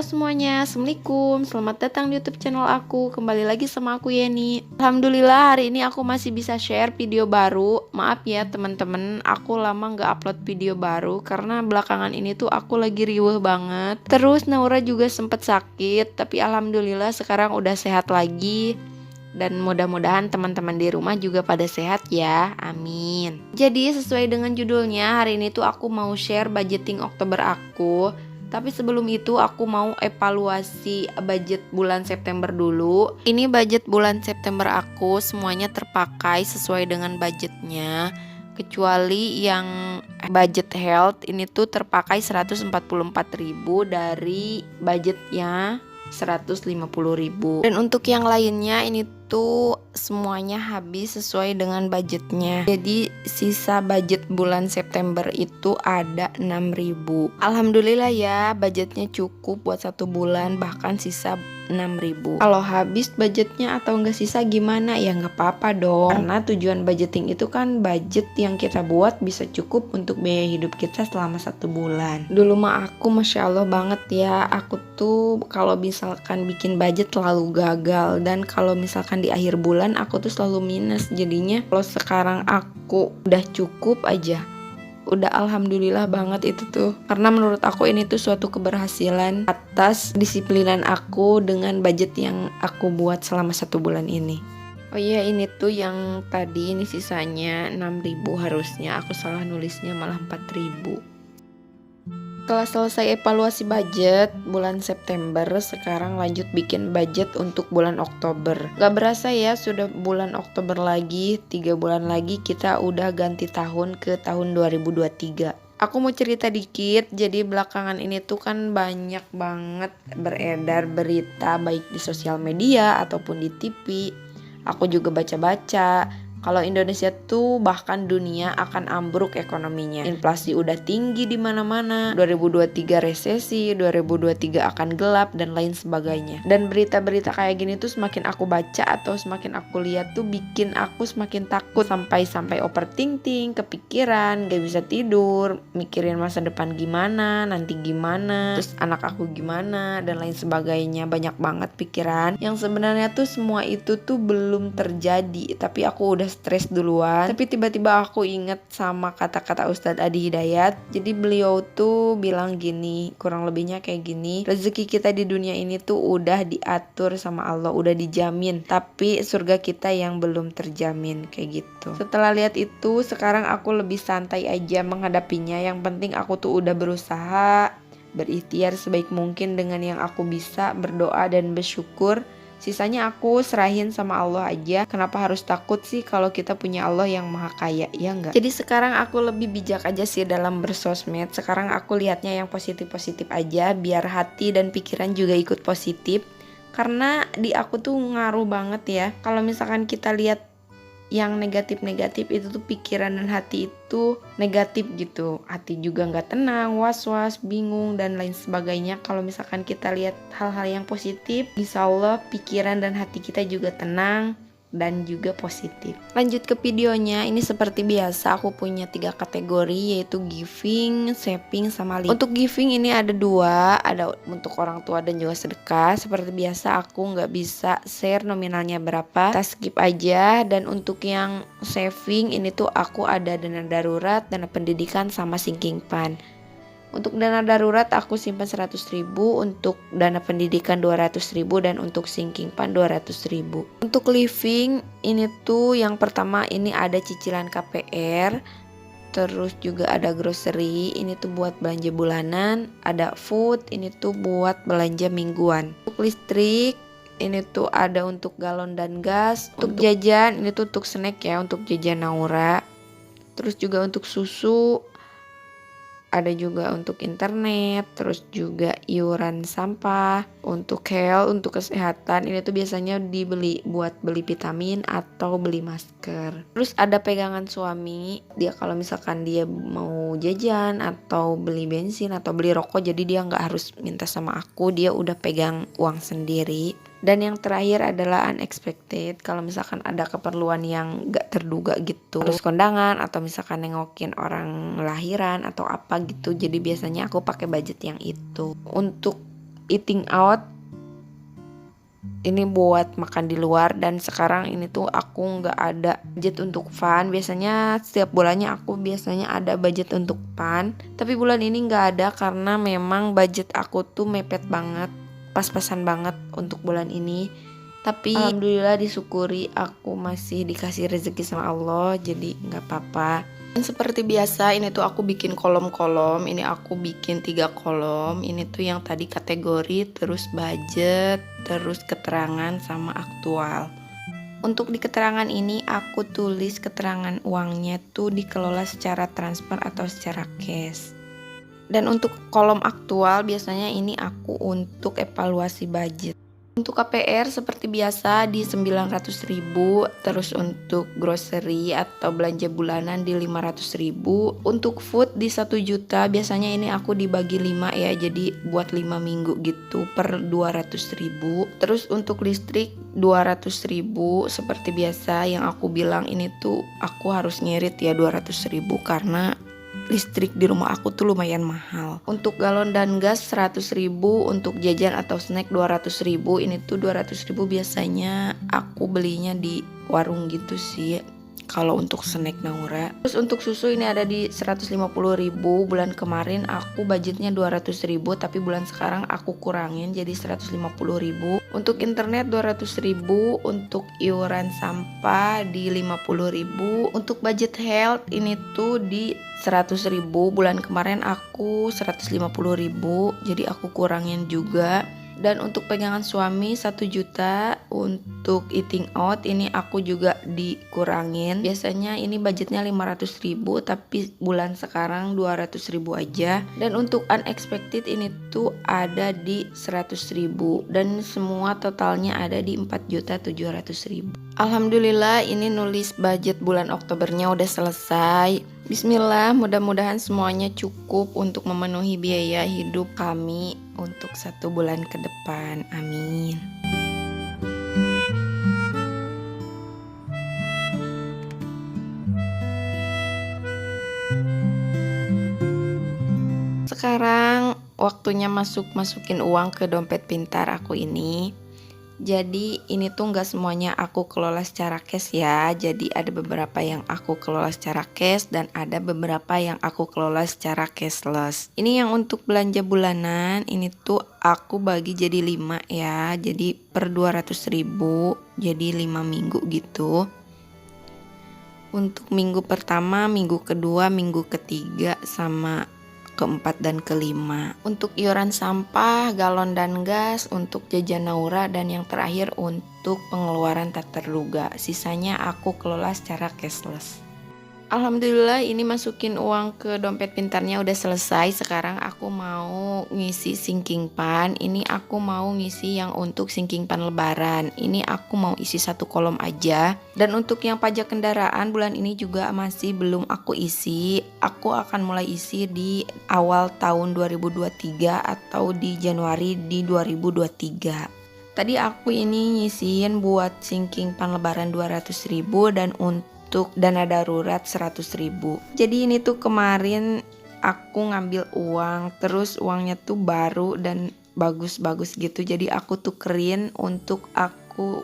semuanya, Assalamualaikum. Selamat datang di YouTube channel aku. Kembali lagi sama aku Yeni. Alhamdulillah hari ini aku masih bisa share video baru. Maaf ya teman-teman, aku lama nggak upload video baru karena belakangan ini tuh aku lagi riweuh banget. Terus Naura juga sempet sakit, tapi alhamdulillah sekarang udah sehat lagi. Dan mudah-mudahan teman-teman di rumah juga pada sehat ya, amin. Jadi sesuai dengan judulnya, hari ini tuh aku mau share budgeting Oktober aku. Tapi sebelum itu aku mau evaluasi budget bulan September dulu. Ini budget bulan September aku semuanya terpakai sesuai dengan budgetnya. Kecuali yang budget health ini tuh terpakai 144.000 dari budgetnya 150.000. Dan untuk yang lainnya ini tuh semuanya habis sesuai dengan budgetnya. Jadi sisa budget bulan September itu ada 6.000. Alhamdulillah ya, budgetnya cukup buat 1 bulan, bahkan sisa 6.000. Kalau habis budgetnya atau nggak sisa gimana ya, nggak apa-apa dong. Karena tujuan budgeting itu kan budget yang kita buat bisa cukup untuk biaya hidup kita selama 1 bulan. Dulu mah aku Masya Allah banget ya, aku tuh kalau misalkan bikin budget selalu gagal. Dan kalau misalkan di akhir bulan aku tuh selalu minus. Jadinya kalau sekarang aku udah cukup aja, udah alhamdulillah banget itu tuh. Karena menurut aku ini tuh suatu keberhasilan atas disiplinan aku dengan budget yang aku buat selama 1 bulan ini. Oh iya, ini tuh yang tadi ini sisanya 6.000, harusnya aku salah nulisnya malah 4.000. Setelah selesai evaluasi budget bulan September, sekarang lanjut bikin budget untuk bulan Oktober. Gak berasa ya, sudah bulan Oktober lagi, 3 bulan lagi kita udah ganti tahun ke tahun 2023. Aku mau cerita dikit, jadi belakangan ini tuh kan banyak banget beredar berita baik di sosial media ataupun di TV. Aku juga baca-baca. Kalau Indonesia tuh bahkan dunia akan ambruk ekonominya. Inflasi udah tinggi di mana-mana. 2023 resesi, 2023 akan gelap dan lain sebagainya. Dan berita-berita kayak gini tuh semakin aku baca atau semakin aku lihat tuh bikin aku semakin takut, sampai overthinking, kepikiran, gak bisa tidur, mikirin masa depan gimana, nanti gimana, terus anak aku gimana dan lain sebagainya. Banyak banget pikiran yang sebenarnya tuh semua itu tuh belum terjadi, tapi aku udah stres duluan. Tapi tiba-tiba aku inget sama kata-kata Ustadz Adi Hidayat. Jadi beliau tuh bilang gini, kurang lebihnya kayak gini, rezeki kita di dunia ini tuh udah diatur sama Allah, udah dijamin, tapi surga kita yang belum terjamin, kayak gitu. Setelah lihat itu, sekarang aku lebih santai aja menghadapinya. Yang penting aku tuh udah berusaha, berikhtiar sebaik mungkin dengan yang aku bisa, berdoa dan bersyukur. Sisanya aku serahin sama Allah aja. Kenapa harus takut sih kalau kita punya Allah yang maha kaya, ya enggak? Jadi sekarang aku lebih bijak aja sih dalam bersosmed. Sekarang aku lihatnya yang positif-positif aja, biar hati dan pikiran juga ikut positif. Karena di aku tuh ngaruh banget ya. Kalau misalkan kita lihat yang negatif-negatif itu tuh pikiran dan hati itu negatif gitu. Hati juga nggak tenang, was-was, bingung dan lain sebagainya. Kalau misalkan kita lihat hal-hal yang positif, insya Allah pikiran dan hati kita juga tenang dan juga positif. Lanjut ke videonya, ini seperti biasa aku punya 3 kategori, yaitu giving, saving, sama living. Untuk giving ini ada 2, ada untuk orang tua dan juga sedekah. Seperti biasa aku nggak bisa share nominalnya berapa, kita skip aja. Dan untuk yang saving ini tuh aku ada dana darurat, dana pendidikan, sama sinking fund. Untuk dana darurat aku simpan 100.000, untuk dana pendidikan 200.000, dan untuk sinking fund 200.000. Untuk living ini tuh yang pertama ini ada cicilan KPR, terus juga ada grocery, ini tuh buat belanja bulanan, ada food, ini tuh buat belanja mingguan. Untuk listrik ini tuh ada untuk galon dan gas. Untuk jajan ini tuh untuk snack ya, untuk jajan Naura. Terus juga untuk susu, ada juga untuk internet, terus juga iuran sampah. Untuk health, untuk kesehatan ini tuh biasanya dibeli buat beli vitamin atau beli masker. Terus ada pegangan suami, dia kalau misalkan dia mau jajan atau beli bensin atau beli rokok, jadi dia nggak harus minta sama aku, dia udah pegang uang sendiri. Dan yang terakhir adalah unexpected, kalau misalkan ada keperluan yang gak terduga gitu, terus kondangan atau misalkan nengokin orang lahiran atau apa gitu, jadi biasanya aku pakai budget yang itu. Untuk eating out, ini buat makan di luar. Dan sekarang ini tuh aku nggak ada budget untuk fun. Biasanya setiap bulannya aku biasanya ada budget untuk fun, tapi bulan ini nggak ada karena memang budget aku tuh mepet banget, pas-pasan banget untuk bulan ini. Tapi alhamdulillah disyukuri aku masih dikasih rezeki sama Allah, jadi nggak apa-apa. Dan seperti biasa ini tuh aku bikin kolom-kolom. Ini aku bikin 3 kolom. Ini tuh yang tadi kategori, terus budget, terus keterangan sama aktual. Untuk di keterangan ini aku tulis keterangan uangnya tuh dikelola secara transfer atau secara cash. Dan untuk kolom aktual biasanya ini aku untuk evaluasi budget. Untuk KPR seperti biasa di 900.000, terus untuk grocery atau belanja bulanan di 500.000, untuk food di 1 juta. Biasanya ini aku dibagi 5 ya, jadi buat 5 minggu gitu per 200.000. Terus untuk listrik 200.000 seperti biasa, yang aku bilang ini tuh aku harus ngirit ya 200.000 karena listrik di rumah aku tuh lumayan mahal. Untuk galon dan gas 100.000, untuk jajan atau snack 200.000. Ini tuh 200.000 biasanya aku belinya di warung gitu sih kalau untuk snack Naura. Terus untuk susu ini ada di 150.000. Bulan kemarin aku budgetnya 200.000, tapi bulan sekarang aku kurangin jadi 150.000. Untuk internet 200.000, untuk iuran sampah di 50.000. Untuk budget health ini tuh di 100.000. Bulan kemarin aku 150.000, jadi aku kurangin juga. Dan untuk pegangan suami 1 juta. Untuk eating out ini aku juga dikurangin. Biasanya ini budgetnya 500.000, tapi bulan sekarang 200.000 aja. Dan untuk unexpected ini tuh ada di 100.000, dan semua totalnya ada di 4.700.000. Alhamdulillah ini nulis budget bulan Oktobernya udah selesai. Bismillah, mudah-mudahan semuanya cukup untuk memenuhi biaya hidup kami untuk 1 bulan ke depan. Amin. Sekarang waktunya masukin uang ke dompet pintar aku ini. Jadi ini tuh nggak semuanya aku kelola secara cash ya. Jadi ada beberapa yang aku kelola secara cash dan ada beberapa yang aku kelola secara cashless. Ini yang untuk belanja bulanan, ini tuh aku bagi jadi 5 ya. Jadi per 200.000, jadi 5 minggu gitu. Untuk minggu pertama, minggu kedua, minggu ketiga, sama keempat dan kelima. Untuk iuran sampah, galon dan gas, untuk jajan Naura, dan yang terakhir untuk pengeluaran tak terduga. Sisanya aku kelola secara cashless. Alhamdulillah ini masukin uang ke dompet pintarnya udah selesai. Sekarang aku mau ngisi sinking pan. Ini aku mau ngisi yang untuk sinking pan lebaran. Ini aku mau isi 1 kolom aja. Dan untuk yang pajak kendaraan bulan ini juga masih belum aku isi. Aku akan mulai isi di awal tahun 2023 atau di Januari di 2023. Tadi aku ini ngisiin buat sinking pan lebaran 200.000 dan untuk dana darurat 100.000. Jadi ini tuh kemarin aku ngambil uang, terus uangnya tuh baru dan bagus-bagus gitu. Jadi aku tukerin untuk aku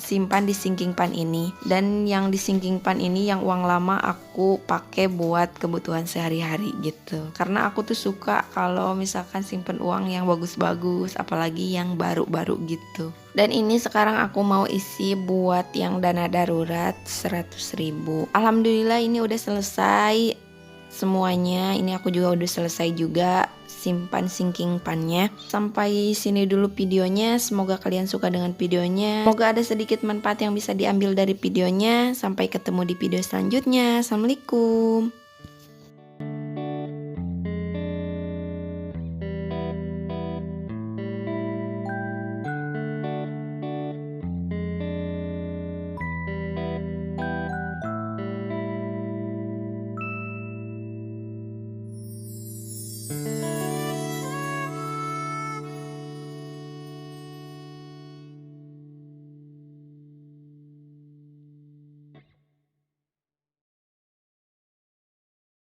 simpan di sinking pan ini. Dan yang di sinking pan ini yang uang lama aku pakai buat kebutuhan sehari-hari gitu. Karena aku tuh suka kalau misalkan simpen uang yang bagus-bagus, apalagi yang baru-baru gitu. Dan ini sekarang aku mau isi buat yang dana darurat 100.000. Alhamdulillah ini udah selesai semuanya. Ini aku juga udah selesai juga simpan sinking pannya. Sampai sini dulu videonya. Semoga kalian suka dengan videonya. Semoga ada sedikit manfaat yang bisa diambil dari videonya. Sampai ketemu di video selanjutnya. Assalamualaikum.